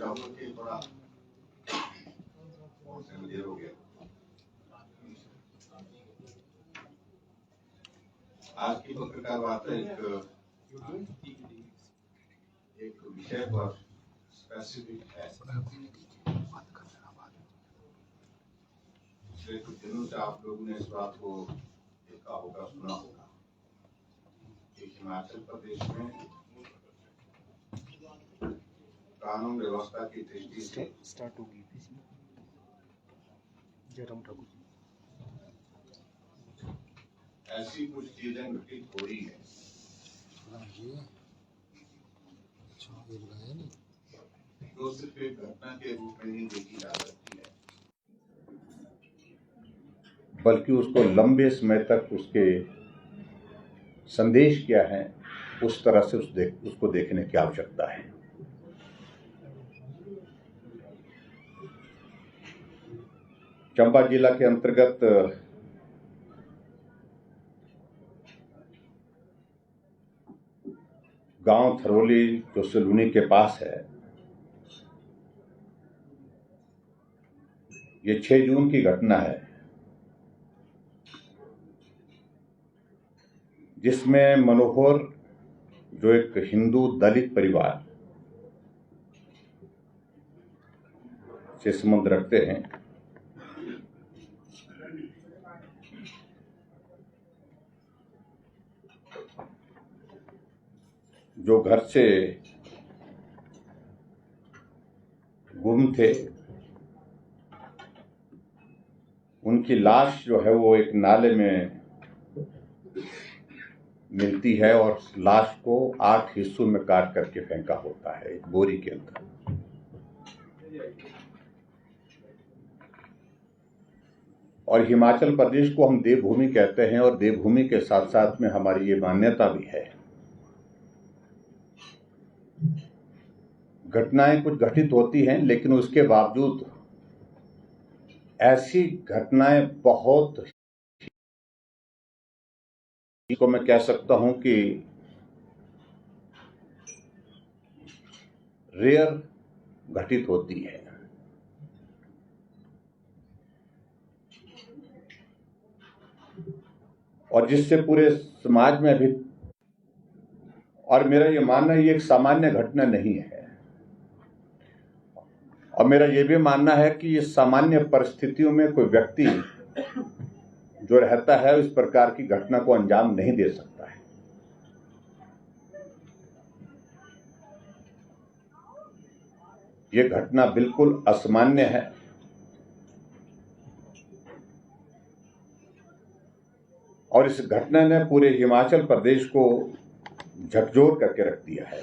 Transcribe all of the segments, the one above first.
चाहूंगा कि थोड़ा देर हो गया। आज की पत्रकार वार्ता एक विषय पर स्पेसिफिक है। पिछले कुछ दिनों से आप लोगों ने इस बात को देखा होगा, सुना होगा कि हिमाचल प्रदेश में कानून व्यवस्था की दृष्टि से स्टार्ट होगी जयराम ठाकुर ऐसी कुछ चीजें घटित हो रही है जो सिर्फ एक घटना के रूप में नहीं देखी जा सकती है, बल्कि उसको लंबे समय तक उसके संदेश क्या है उस तरह से उसको देखने की आवश्यकता है। चंबा जिला के अंतर्गत गांव थरोली जो सिलूनी के पास है, ये 6 जून की घटना है, जिसमें मनोहर जो एक हिंदू दलित परिवार से संबंध रखते हैं, जो घर से गुम थे, उनकी लाश जो है वो एक नाले में मिलती है और लाश को 8 हिस्सों में काट करके फेंका होता है एक बोरी के अंदर। और हिमाचल प्रदेश को हम देवभूमि कहते हैं और देवभूमि के साथ साथ में हमारी ये मान्यता भी है। घटनाएं कुछ घटित होती हैं, लेकिन उसके बावजूद ऐसी घटनाएं बहुत को मैं कह सकता हूं कि रेयर घटित होती है। और जिससे पूरे समाज में अभी, और मेरा ये मानना है ये एक सामान्य घटना नहीं है, और मेरा ये भी मानना है कि ये सामान्य परिस्थितियों में कोई व्यक्ति जो रहता है इस प्रकार की घटना को अंजाम नहीं दे सकता है। ये घटना बिल्कुल असामान्य है और इस घटना ने पूरे हिमाचल प्रदेश को झकझोर करके रख दिया है।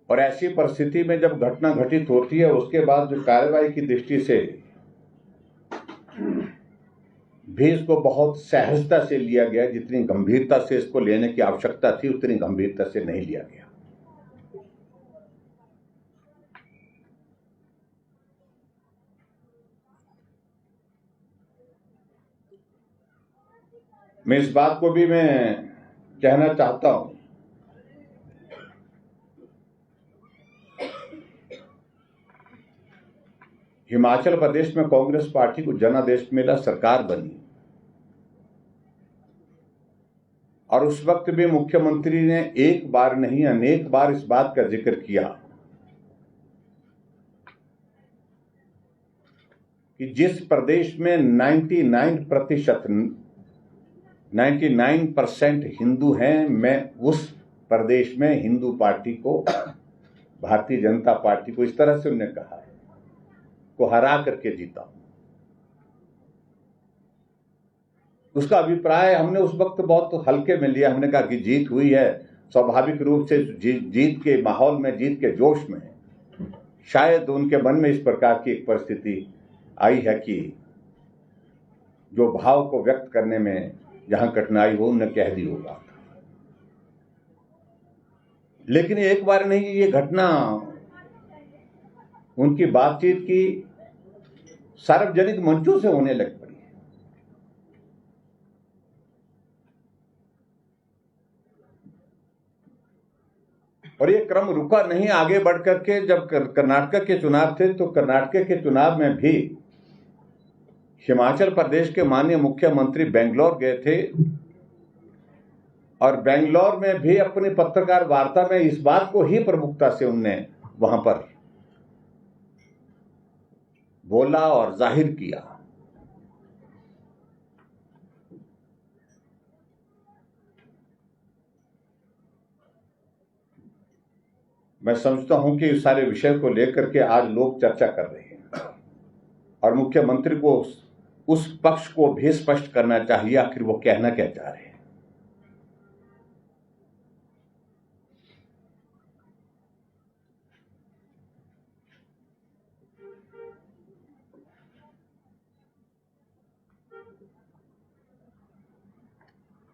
और ऐसी परिस्थिति में जब घटना घटित होती है उसके बाद जो कार्रवाई की दृष्टि से भी इसको बहुत सहजता से लिया गया, जितनी गंभीरता से इसको लेने की आवश्यकता थी उतनी गंभीरता से नहीं लिया गया। मैं इस बात को भी मैं कहना चाहता हूं, हिमाचल प्रदेश में कांग्रेस पार्टी को जनादेश मिला, सरकार बनी, और उस वक्त भी मुख्यमंत्री ने एक बार नहीं अनेक बार इस बात का जिक्र किया कि जिस प्रदेश में 99% हिंदू हैं, मैं उस प्रदेश में हिंदू पार्टी को, भारतीय जनता पार्टी को, इस तरह से उन्होंने कहा है, को हरा करके जीता हूं। उसका अभिप्राय हमने उस वक्त बहुत हल्के में लिया। हमने कहा कि जीत हुई है, स्वाभाविक रूप से जीत के माहौल में, जीत के जोश में शायद उनके मन में इस प्रकार की एक परिस्थिति आई है कि जो भाव को व्यक्त करने में जहां कठिनाई हो उन्हें कह दी होगा। लेकिन एक बार नहीं, ये घटना उनकी बातचीत की सार्वजनिक मंचों से होने लग पड़ी। और ये क्रम रुका नहीं, आगे बढ़ करके जब कर्नाटक के चुनाव थे तो कर्नाटक के चुनाव में भी हिमाचल प्रदेश के माननीय मुख्यमंत्री बेंगलोर गए थे और बेंगलोर में भी अपनी पत्रकार वार्ता में इस बात को ही प्रमुखता से उनने वहां पर बोला और जाहिर किया। मैं समझता हूं कि इस सारे विषय को लेकर के आज लोग चर्चा कर रहे हैं और मुख्यमंत्री को उस पक्ष को भी स्पष्ट करना चाहिए आखिर वो कहना क्या चाह रहे हैं।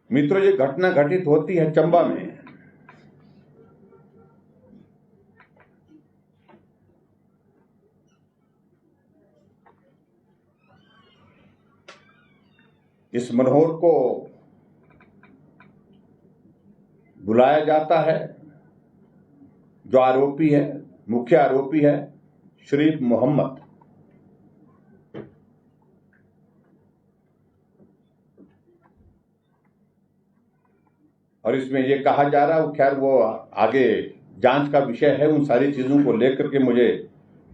मित्रों, ये घटना घटित होती है चंबा में। इस मनोहर को बुलाया जाता है, जो आरोपी है, मुख्य आरोपी है शरीफ मोहम्मद। और इसमें यह कहा जा रहा है, खैर वो आगे जांच का विषय है, उन सारी चीजों को लेकर के मुझे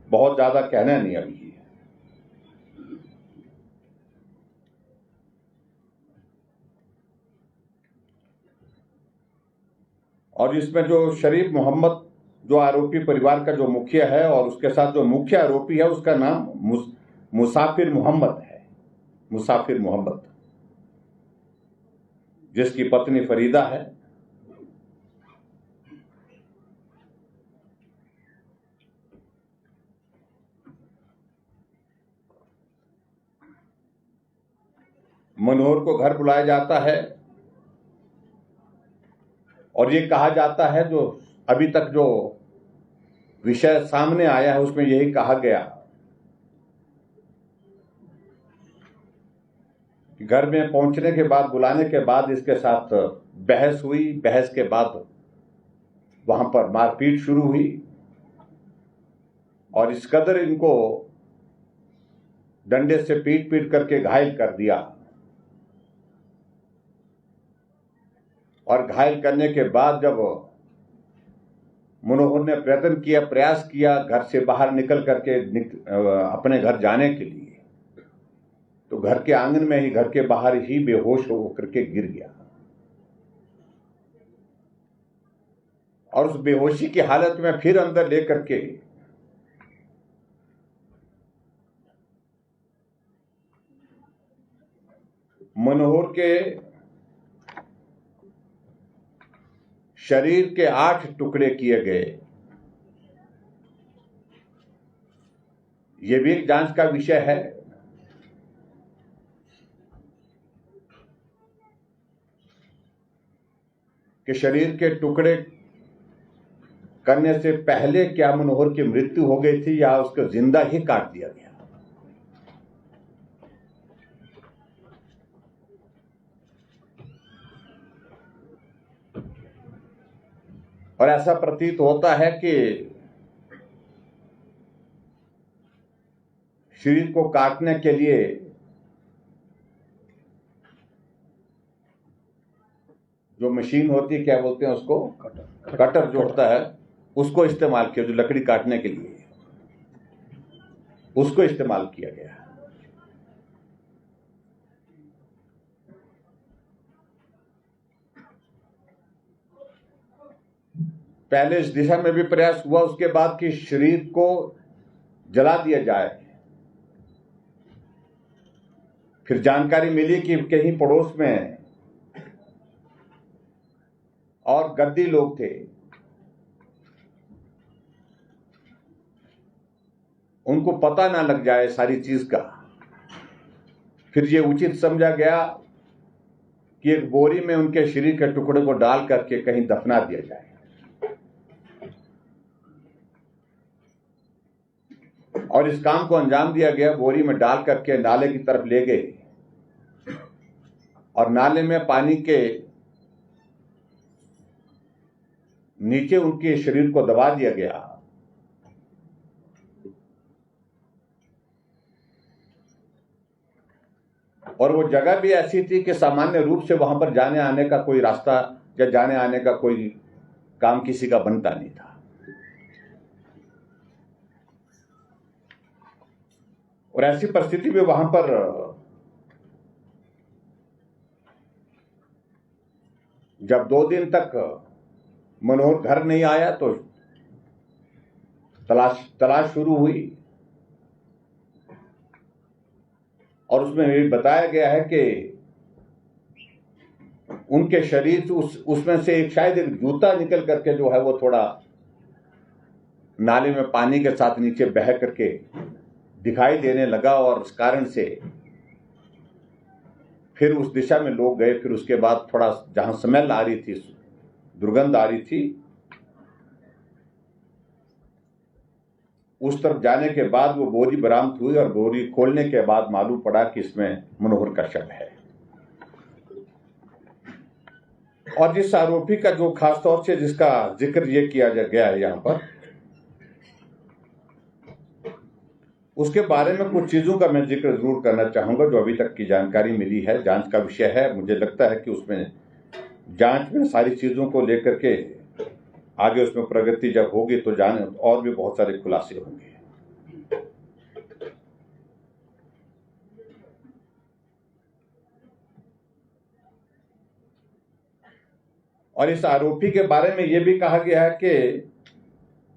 बहुत ज्यादा कहना नहीं अभी है। और इसमें जो शरीफ मोहम्मद जो आरोपी परिवार का जो मुखिया है और उसके साथ जो मुख्य आरोपी है उसका नाम मुसाफिर मोहम्मद है। मुसाफिर मोहम्मद, जिसकी पत्नी फरीदा है। मनोहर को घर बुलाया जाता है और ये कहा जाता है, जो अभी तक जो विषय सामने आया है उसमें यही कहा गया कि घर में पहुंचने के बाद, बुलाने के बाद इसके साथ बहस हुई। बहस के बाद वहां पर मारपीट शुरू हुई और इस कदर इनको डंडे से पीट पीट करके घायल कर दिया। और घायल करने के बाद जब मनोहर ने प्रयास किया घर से बाहर निकल करके अपने घर जाने के लिए, तो घर के आंगन में ही, घर के बाहर ही बेहोश होकर के गिर गया। और उस बेहोशी की हालत में फिर अंदर लेकर के मनोहर के शरीर के 8 टुकड़े किए गए। यह भी एक जांच का विषय है। कि शरीर के टुकड़े करने से पहले क्या मनोहर की मृत्यु हो गई थी या उसको जिंदा ही काट दिया गया। और ऐसा प्रतीत होता है कि शरीर को काटने के लिए जो मशीन होती है, क्या बोलते हैं उसको, कटर जो होता है, उसको इस्तेमाल किया, जो लकड़ी काटने के लिए उसको इस्तेमाल किया गया। पहले इस दिशा में भी प्रयास हुआ, उसके बाद कि शरीर को जला दिया जाए। फिर जानकारी मिली कि कहीं पड़ोस में और गद्दी लोग थे, उनको पता ना लग जाए सारी चीज का। फिर ये उचित समझा गया कि एक बोरी में उनके शरीर के टुकड़े को डाल करके कहीं दफना दिया जाए। और इस काम को अंजाम दिया गया। बोरी में डाल करके नाले की तरफ ले गए और नाले में नीचे उनके शरीर को दबा दिया गया। और वो जगह भी ऐसी थी कि सामान्य रूप से वहां पर जाने आने का कोई रास्ता या जाने आने का कोई काम किसी का बनता नहीं था। और ऐसी परिस्थिति में वहां पर जब 2 दिन तक मनोहर घर नहीं आया तो तलाश शुरू हुई। और उसमें ये बताया गया है कि उनके शरीर उसमें से शायद एक जूता निकल करके जो है वो थोड़ा नाले में पानी के साथ नीचे बह करके दिखाई देने लगा, और उस कारण से फिर उस दिशा में लोग गए। फिर उसके बाद थोड़ा जहां स्मेल आ रही थी, दुर्गंध आ रही थी, उस तरफ जाने के बाद वो बोरी बरामद हुई, और बोरी खोलने के बाद मालूम पड़ा कि इसमें मनोहर का शव है। और जिस आरोपी का जो खास तौर से जिसका जिक्र ये किया गया है यहां पर, उसके बारे में कुछ चीजों का मैं जिक्र जरूर करना चाहूंगा जो अभी तक की जानकारी मिली है। जांच का विषय है, मुझे लगता है कि उसमें जांच में सारी चीजों को लेकर के आगे उसमें प्रगति जब होगी तो जान और भी बहुत सारे खुलासे होंगे। और इस आरोपी के बारे में यह भी कहा गया है कि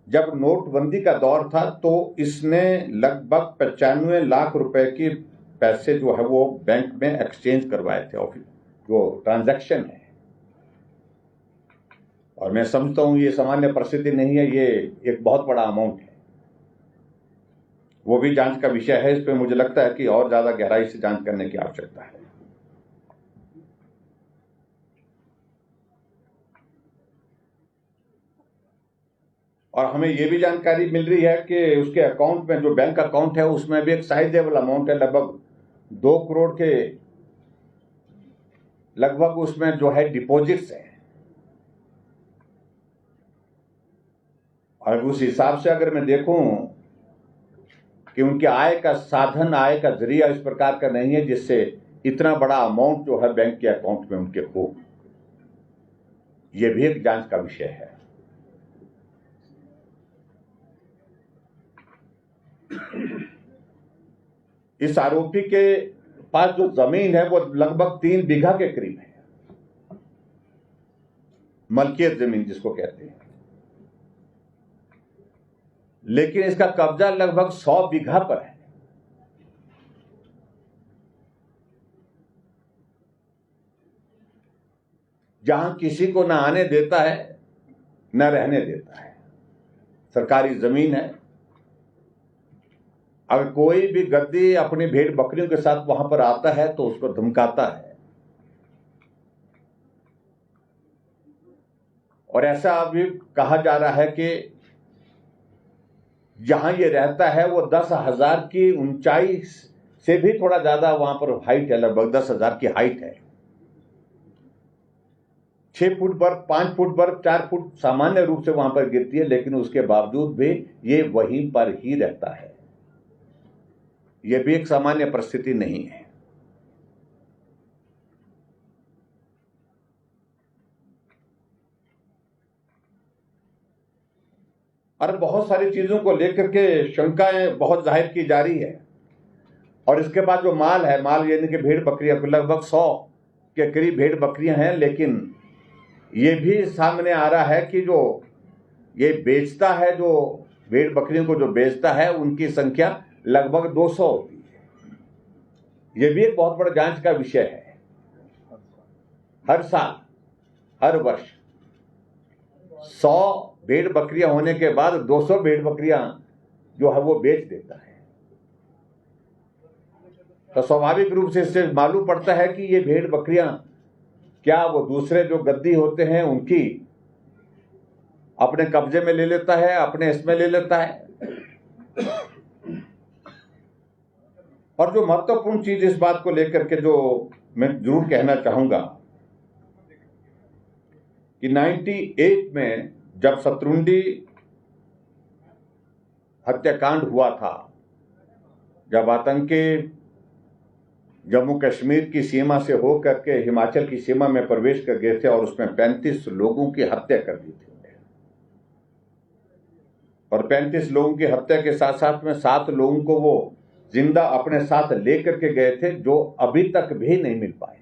जब नोटबंदी का दौर था तो इसने लगभग 95 लाख रुपए की पैसे जो है वो बैंक में एक्सचेंज करवाए थे, ऑफिस जो ट्रांजैक्शन है। और मैं समझता हूं ये सामान्य परिस्थिति नहीं है, ये एक बहुत बड़ा अमाउंट है। वो भी जांच का विषय है। इस पर मुझे लगता है कि और ज्यादा गहराई से जांच करने की आवश्यकता है। और हमें यह भी जानकारी मिल रही है कि उसके अकाउंट में जो बैंक अकाउंट है उसमें भी एक साइजेबल अमाउंट है, लगभग 2 करोड़ के लगभग उसमें जो है डिपॉजिट्स है। और उस हिसाब से अगर मैं देखूं कि उनके आय का साधन, आय का जरिया इस प्रकार का नहीं है जिससे इतना बड़ा अमाउंट जो है बैंक के अकाउंट में उनके हो, यह भी एक जांच का विषय है। इस आरोपी के पास जो जमीन है वो लगभग 3 बीघा के करीब है, मलकियत जमीन जिसको कहते हैं। लेकिन इसका कब्जा लगभग 100 बीघा पर है। जहां किसी को ना आने देता है न रहने देता है। सरकारी जमीन है। अगर कोई भी गद्दी अपनी भेड़ बकरियों के साथ वहां पर आता है तो उसको धमकाता है। और ऐसा अभी कहा जा रहा है कि जहां ये रहता है वो 10,000 की ऊंचाई से भी थोड़ा ज्यादा वहां पर हाइट है, लगभग 10,000 की हाइट है। 6 फुट बर्फ, 5 फुट बर्फ, 4 फुट सामान्य रूप से वहां पर गिरती है, लेकिन उसके बावजूद भी ये वहीं पर ही रहता है। यह भी एक सामान्य परिस्थिति नहीं है। और बहुत सारी चीजों को लेकर के शंकाएं बहुत जाहिर की जा रही है। और इसके बाद जो माल है, माल यानी कि भेड़ बकरियां, लगभग 100 के करीब भेड़ बकरियां हैं। लेकिन ये भी सामने आ रहा है कि जो ये बेचता है, जो भेड़ बकरियों को जो बेचता है, उनकी संख्या लगभग 200 होती है। यह भी एक बहुत बड़ा जांच का विषय है। हर साल, हर वर्ष 100 भेड़ बकरियां होने के बाद 200 भेड़ बकरियां जो है वो बेच देता है। तो स्वाभाविक रूप से इससे मालूम पड़ता है कि ये भेड़ बकरियां क्या वो दूसरे जो गद्दी होते हैं उनकी अपने कब्जे में ले लेता है, अपने इसमें ले लेता है। और जो महत्वपूर्ण चीज इस बात को लेकर के जो मैं जरूर कहना चाहूंगा कि 98 में जब शत्रुंडी हत्याकांड हुआ था, जब आतंकी जम्मू कश्मीर की सीमा से होकर के हिमाचल की सीमा में प्रवेश कर गए थे और उसमें 35 लोगों की हत्या कर दी थी, और 35 लोगों की हत्या के साथ साथ में 7 लोगों को वो जिंदा अपने साथ लेकर के गए थे, जो अभी तक भी नहीं मिल पाए।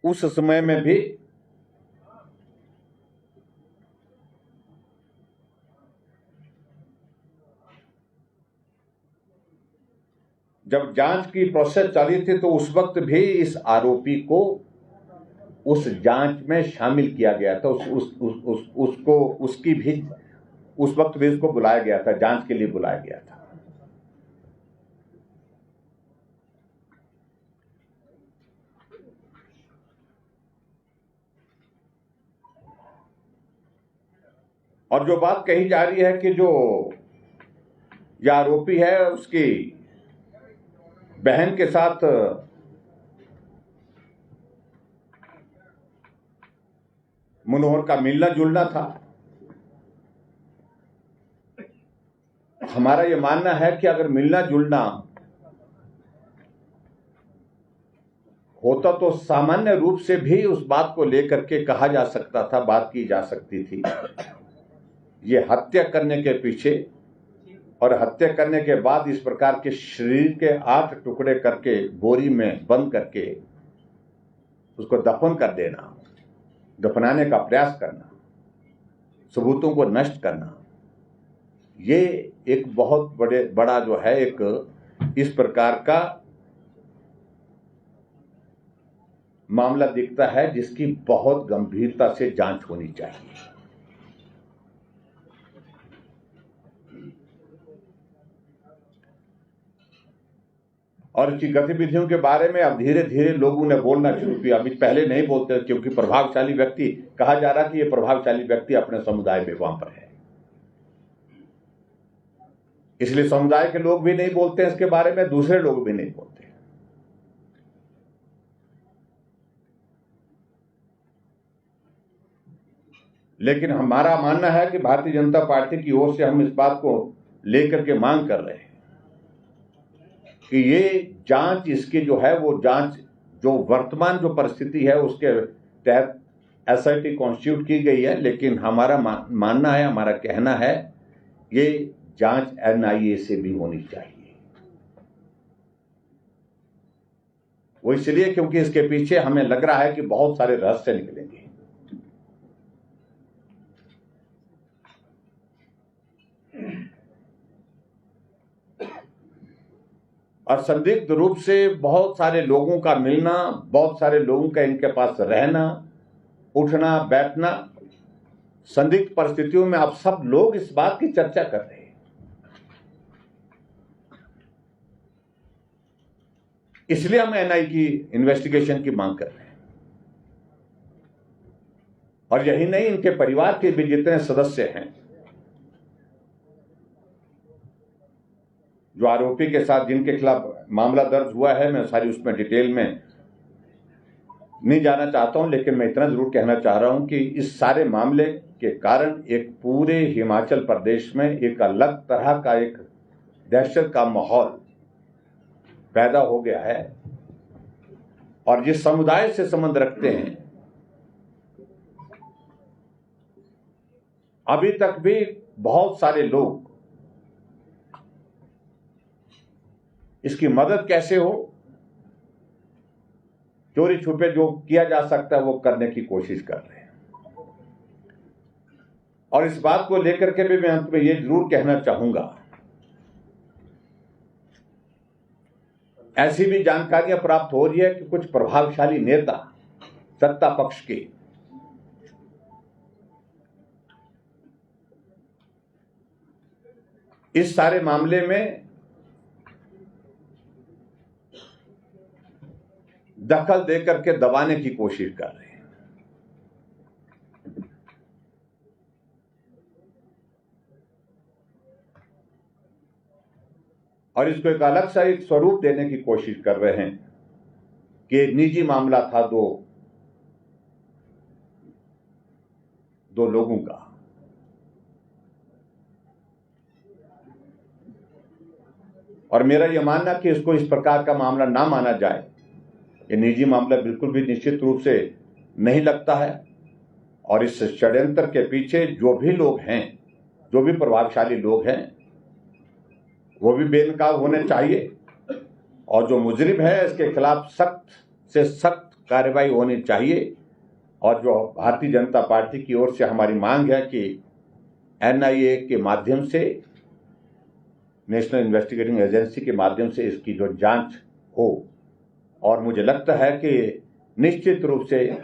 उस समय में भी जब जांच की प्रोसेस चली थी तो उस वक्त भी इस आरोपी को उस जांच में शामिल किया गया था। उसको उसकी भी उस वक्त भी उसको बुलाया गया था, जांच के लिए बुलाया गया था। और जो बात कही जा रही है कि जो यह आरोपी है उसकी बहन के साथ मनोहर का मिलना जुलना था, हमारा यह मानना है कि अगर मिलना जुलना होता तो सामान्य रूप से भी उस बात को लेकर के कहा जा सकता था, बात की जा सकती थी। ये हत्या करने के पीछे और हत्या करने के बाद इस प्रकार के शरीर के 8 टुकड़े करके बोरी में बंद करके उसको दफन कर देना, दफनाने का प्रयास करना, सबूतों को नष्ट करना, ये एक बहुत बड़ा जो है एक इस प्रकार का मामला दिखता है जिसकी बहुत गंभीरता से जांच होनी चाहिए। और इसकी गतिविधियों के बारे में अब धीरे धीरे लोगों ने बोलना शुरू किया। अभी पहले नहीं बोलते क्योंकि प्रभावशाली व्यक्ति कहा जा रहा कि ये प्रभावशाली व्यक्ति अपने समुदाय में वहां पर है, इसलिए समुदाय के लोग भी नहीं बोलते इसके बारे में, दूसरे लोग भी नहीं बोलते। लेकिन हमारा मानना है कि भारतीय जनता पार्टी की ओर से हम इस बात को लेकर के मांग कर रहे हैं कि ये जांच, इसकी जो है वो जांच जो वर्तमान जो परिस्थिति है उसके तहत एसआईटी कॉन्स्टिट्यूट की गई है, लेकिन हमारा मानना है, हमारा कहना है ये जांच एनआईए से भी होनी चाहिए। वो इसलिए क्योंकि इसके पीछे हमें लग रहा है कि बहुत सारे रहस्य निकलेंगे और संदिग्ध रूप से बहुत सारे लोगों का मिलना, बहुत सारे लोगों का इनके पास रहना, उठना बैठना, संदिग्ध परिस्थितियों में अब सब लोग इस बात की चर्चा कर रहे हैं। इसलिए हम एनआई की इन्वेस्टिगेशन की मांग कर रहे हैं। और यही नहीं, इनके परिवार के भी जितने सदस्य हैं, जो आरोपी के साथ जिनके खिलाफ मामला दर्ज हुआ है, मैं सारी उसमें डिटेल में नहीं जाना चाहता हूं, लेकिन मैं इतना जरूर कहना चाह रहा हूं कि इस सारे मामले के कारण एक पूरे हिमाचल प्रदेश में एक अलग तरह का एक दहशत का माहौल पैदा हो गया है। और जिस समुदाय से संबंध रखते हैं, अभी तक भी बहुत सारे लोग इसकी मदद कैसे हो, चोरी छुपे जो किया जा सकता है वो करने की कोशिश कर रहे हैं। और इस बात को लेकर के भी मैं अंत में ये जरूर कहना चाहूंगा, ऐसी भी जानकारियां प्राप्त हो रही है कि कुछ प्रभावशाली नेता सत्ता पक्ष के इस सारे मामले में दखल देकर के दबाने की कोशिश कर रहे हैं। और इसको एक अलग सा एक स्वरूप देने की कोशिश कर रहे हैं कि निजी मामला था दो लोगों का। और मेरा यह मानना कि इसको इस प्रकार का मामला ना माना जाए। ये निजी मामला बिल्कुल भी निश्चित रूप से नहीं लगता है। और इस षड्यंत्र के पीछे जो भी लोग हैं, जो भी प्रभावशाली लोग हैं, वो भी बेनकाब होने चाहिए। और जो मुजरिम है इसके खिलाफ सख्त से सख्त कार्रवाई होनी चाहिए। और जो भारतीय जनता पार्टी की ओर से हमारी मांग है कि NIA के माध्यम से, नेशनल इन्वेस्टिगेटिंग एजेंसी के माध्यम से इसकी जो जांच हो। और मुझे लगता है कि निश्चित रूप से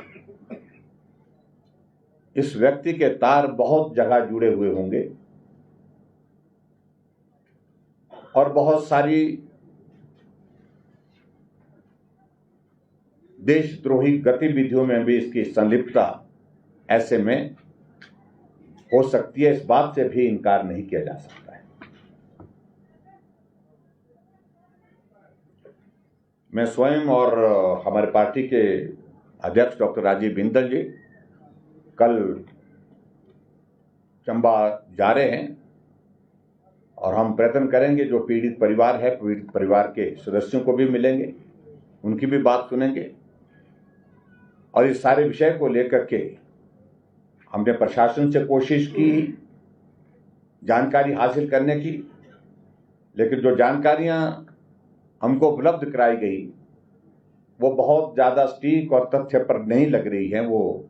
इस व्यक्ति के तार बहुत जगह जुड़े हुए होंगे और बहुत सारी देशद्रोही गतिविधियों में भी इसकी संलिप्तता ऐसे में हो सकती है। इस बात से भी इनकार नहीं किया जा सकता है। मैं स्वयं और हमारे पार्टी के अध्यक्ष डॉक्टर राजीव बिंदल जी कल चंबा जा रहे हैं और हम प्रयत्न करेंगे। जो पीड़ित परिवार है, पीड़ित परिवार के सदस्यों को भी मिलेंगे, उनकी भी बात सुनेंगे। और इस सारे विषय को लेकर के हमने प्रशासन से कोशिश की जानकारी हासिल करने की, लेकिन जो जानकारियां हमको उपलब्ध कराई गई वो बहुत ज़्यादा सटीक और तथ्य पर नहीं लग रही है। वो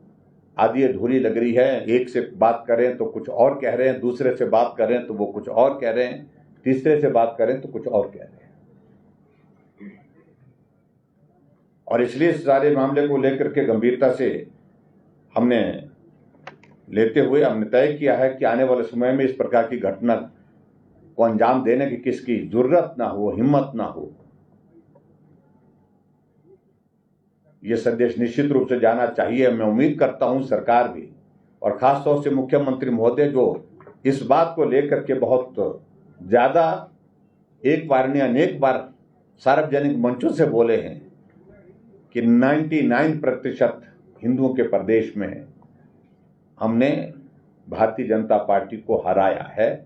आधी अधूरी लग रही है। एक से बात करें तो कुछ और कह रहे हैं, दूसरे से बात करें तो वो कुछ और कह रहे हैं, तीसरे से बात करें तो कुछ और कह रहे हैं। और इसलिए इस सारे मामले को लेकर के गंभीरता से हमने लेते हुए हमने तय किया है कि आने वाले समय में इस प्रकार की घटना को अंजाम देने की किसकी जरूरत ना हो, हिम्मत ना हो। यह संदेश निश्चित रूप से जाना चाहिए। मैं उम्मीद करता हूं सरकार भी और खासतौर से मुख्यमंत्री महोदय जो इस बात को लेकर के बहुत ज्यादा एक बार नहीं अनेक बार सार्वजनिक मंचों से बोले हैं कि 99% हिंदुओं के प्रदेश में हमने भारतीय जनता पार्टी को हराया है,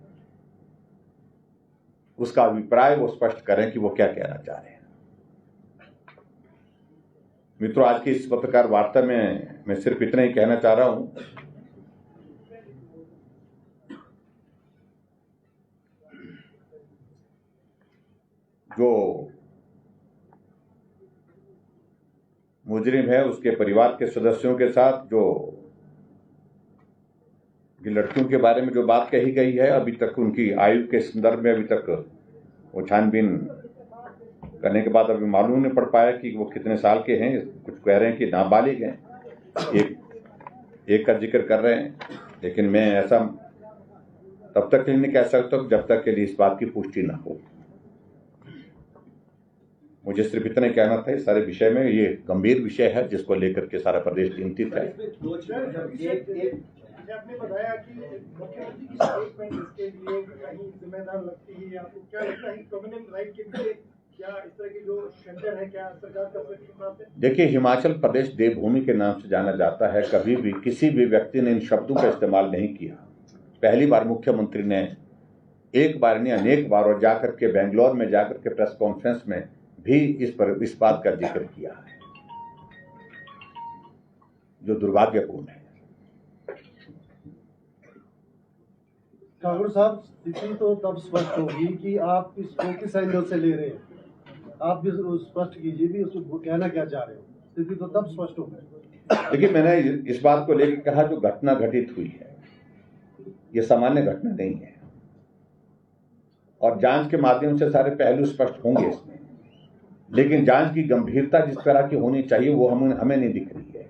उसका अभिप्राय वो स्पष्ट करें कि वो क्या कहना चाह रहे हैं। मित्रों, आज की इस पत्रकार वार्ता में मैं सिर्फ इतना ही कहना चाह रहा हूं जो मुजरिम है उसके परिवार के सदस्यों के साथ जो लड़कियों के बारे में जो बात कही गई है, अभी तक उनकी आयु के संदर्भ में अभी तक वो छानबीन करने के बाद अभी मालूम नहीं पड़ पाया कि वो कितने साल के हैं। कुछ कह रहे हैं कि नाबालिग हैं, एक का जिक्र कर रहे हैं, लेकिन मैं ऐसा तब तक नहीं कह सकता जब तक के लिए इस बात की पुष्टि ना हो। मुझे सिर्फ इतना कहना था इस सारे विषय में। ये गंभीर विषय है जिसको लेकर के सारा प्रदेश चिंतित है। आपने बताया कि मुख्यमंत्री की स्टेटमेंट इसके लिए कहीं जिम्मेदार लगती है, आपको क्या लगता है कम्युनल राइट के लिए क्या इस तरह के जो शेल्टर है क्या सरकार का प्रयास है? देखिए, हिमाचल प्रदेश देवभूमि के नाम से जाना जाता है। कभी भी किसी भी व्यक्ति ने इन शब्दों का इस्तेमाल नहीं किया। पहली बार मुख्यमंत्री ने एक बार नहीं अनेक बार और जाकर के बेंगलोर में जाकर के प्रेस कॉन्फ्रेंस में भी इस बात का जिक्र किया है, जो दुर्भाग्यपूर्ण है। ठाकुर साहब, स्थिति तो तब स्पष्ट होगी कि आप इसको किस एंगल से ले रहे हैं। आप भी स्पष्ट कीजिए भी उसको कहना क्या चाह रहे हो। स्थिति तो तब स्पष्ट होगी। देखिए, मैंने इस बात को लेकर कहा जो घटना घटित हुई है ये सामान्य घटना नहीं है और जांच के माध्यम से सारे पहलू स्पष्ट होंगे इसमें। लेकिन जांच की गंभीरता जिस तरह की होनी चाहिए वो हमें नहीं दिख रही है।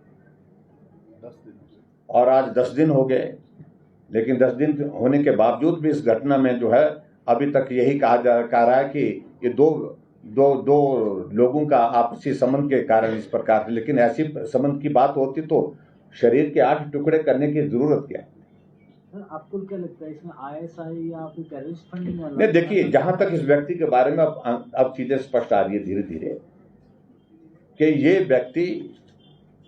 और आज 10 दिन हो गए, लेकिन 10 दिन होने के बावजूद भी इस घटना में जो है अभी तक यही कहा रहा है कि ये दो लोगों का आपसी संबंध के कारण इस प्रकार से। लेकिन ऐसी संबंध की बात होती तो शरीर के 8 टुकड़े करने की जरूरत क्या है? आपको क्या लगता है इसमें ISI या फिर टेररिस्ट फंडिंग? नहीं, देखिए, जहां तक इस व्यक्ति के बारे में अब चीजें स्पष्ट आ रही है धीरे धीरे, कि ये व्यक्ति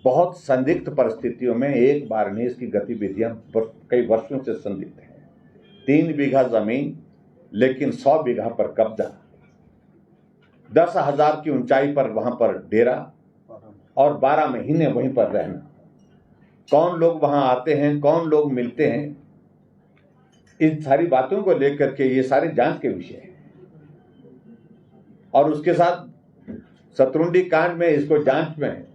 बहुत संदिग्ध परिस्थितियों में, एक बार नहीं, इसकी गतिविधियां कई वर्षों से संदिग्ध हैं। 3 बीघा जमीन लेकिन 100 बीघा पर कब्जा, 10,000 की ऊंचाई पर वहां पर डेरा और 12 महीने वहीं पर रहना। कौन लोग वहां आते हैं, कौन लोग मिलते हैं, इन सारी बातों को लेकर के ये सारे जांच के विषय हैं। और उसके साथ शत्रुंडी कांड में इसको जांच में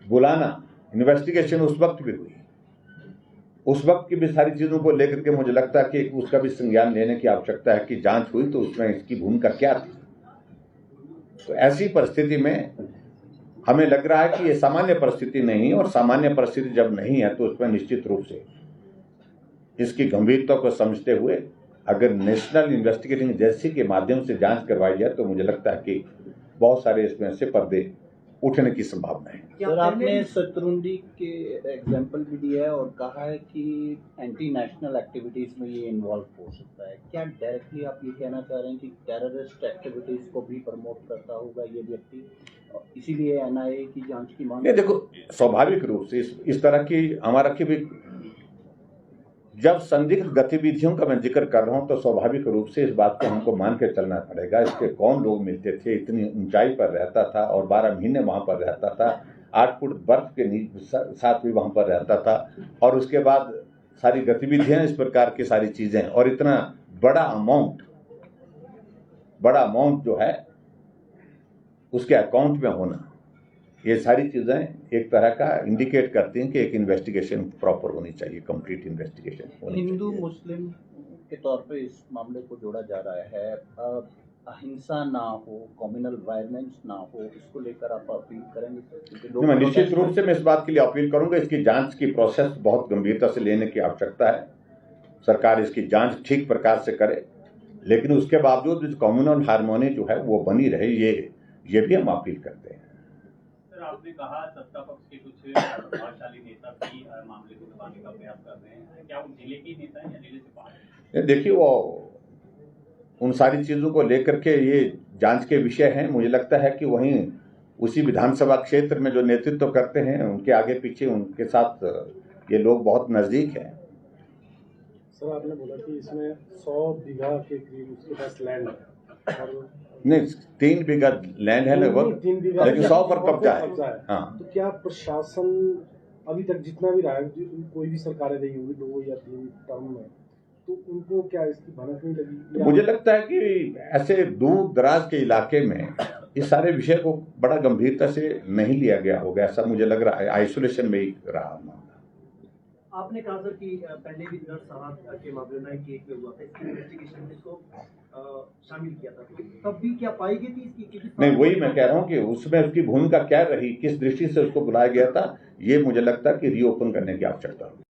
बुलाना, इन्वेस्टिगेशन उस वक्त भी हुई, उस वक्त की भी सारी चीजों को लेकर के मुझे लगता है कि उसका भी संज्ञान लेने की आवश्यकता है कि जांच हुई तो उसमें इसकी भूमिका क्या थी। तो ऐसी परिस्थिति में हमें लग रहा है कि ये सामान्य परिस्थिति नहीं, और सामान्य परिस्थिति जब नहीं है तो उसमें निश्चित रूप से इसकी गंभीरता को समझते हुए अगर नेशनल इन्वेस्टिगेटिंग एजेंसी के माध्यम से जांच करवाई जाए तो मुझे लगता है कि बहुत सारे इसमें से पर्दे उठने की संभावना है। सर, आपने शत्रुंडी के एग्जाम्पल भी दिया है और कहा है कि एंटी नेशनल एक्टिविटीज में ये इन्वॉल्व हो सकता है। क्या डायरेक्टली आप ये कहना चाह रहे हैं कि टेररिस्ट एक्टिविटीज को भी प्रमोट करता होगा ये व्यक्ति, इसीलिए एनआईए की जांच की मांग? देखो, स्वाभाविक रूप से इस तरह की हमारा की भी जब संदिग्ध गतिविधियों का मैं जिक्र कर रहा हूं तो स्वाभाविक रूप से इस बात को हमको मान के चलना पड़ेगा। इसके कौन लोग मिलते थे, इतनी ऊंचाई पर रहता था और 12 महीने वहां पर रहता था, 8 फुट बर्फ के साथ भी वहां पर रहता था, और उसके बाद सारी गतिविधियां इस प्रकार की सारी चीजें, और इतना बड़ा अमाउंट जो है उसके अकाउंट में होना, ये सारी चीजें एक तरह का इंडिकेट करती हैं कि एक इन्वेस्टिगेशन प्रॉपर होनी चाहिए, कंप्लीट इन्वेस्टिगेशन। हिंदू मुस्लिम के तौर पे इस मामले को जोड़ा जा रहा है, अहिंसा ना हो, कम्युनल वायलेंस ना हो, इसको लेकर आप अपील करेंगे? मैं निश्चित रूप से मैं इस बात के लिए अपील करूंगा, इसकी जांच की प्रोसेस बहुत गंभीरता से लेने की आवश्यकता है। सरकार इसकी जांच ठीक प्रकार से करे, लेकिन उसके बावजूद कम्युनल हार्मोनी जो है वो बनी रहे, ये भी हम अपील करते हैं। सर, आपने कहा सत्ता पक्ष के कुछ प्रभावशाली नेता भी मामले को दबाने का प्रयास कर रहे हैं, क्या वो जिले के नेता हैं या जिले से बाहर? देखिए, वो उन सारी चीजों को लेकर के ये जांच के विषय हैं। मुझे लगता है कि वहीं उसी विधानसभा क्षेत्र में जो नेतृत्व करते हैं उनके आगे पीछे उनके साथ ये लोग बहुत नजदीक हैं। सर, आपने बोला कि इसमें 100 बीघा के करीब उसके पास लैंड है, और नहीं, 3 बीघा लैंड है लगभग, 3 बीघा, लेकिन 100 पर कब्जा है। हाँ, तो क्या प्रशासन अभी तक जितना भी रहा है, कोई भी सरकारें रही होगी 2 या 3 टर्म में, तो उनको क्या इसकी भनक नहीं लगी? मुझे लगता है कि ऐसे दूर दराज के इलाके में इस सारे विषय को बड़ा गंभीरता से नहीं लिया गया होगा, ऐसा मुझे लग रहा है। आइसोलेशन में ही रहा मामला। आपने कहा सर कि पहले भी दर्ज सराहत के मामले में केस में हुआ था, इसकी इन्वेस्टिगेशन में इसको शामिल किया था, तब भी क्या पाई गई थी इसकी? नहीं, वही मैं कह रहा हूँ कि उसमें उसकी भूमिका क्या रही, किस दृष्टि से उसको बुलाया गया था, ये मुझे लगता है कि रीओपन करने की आवश्यकता है।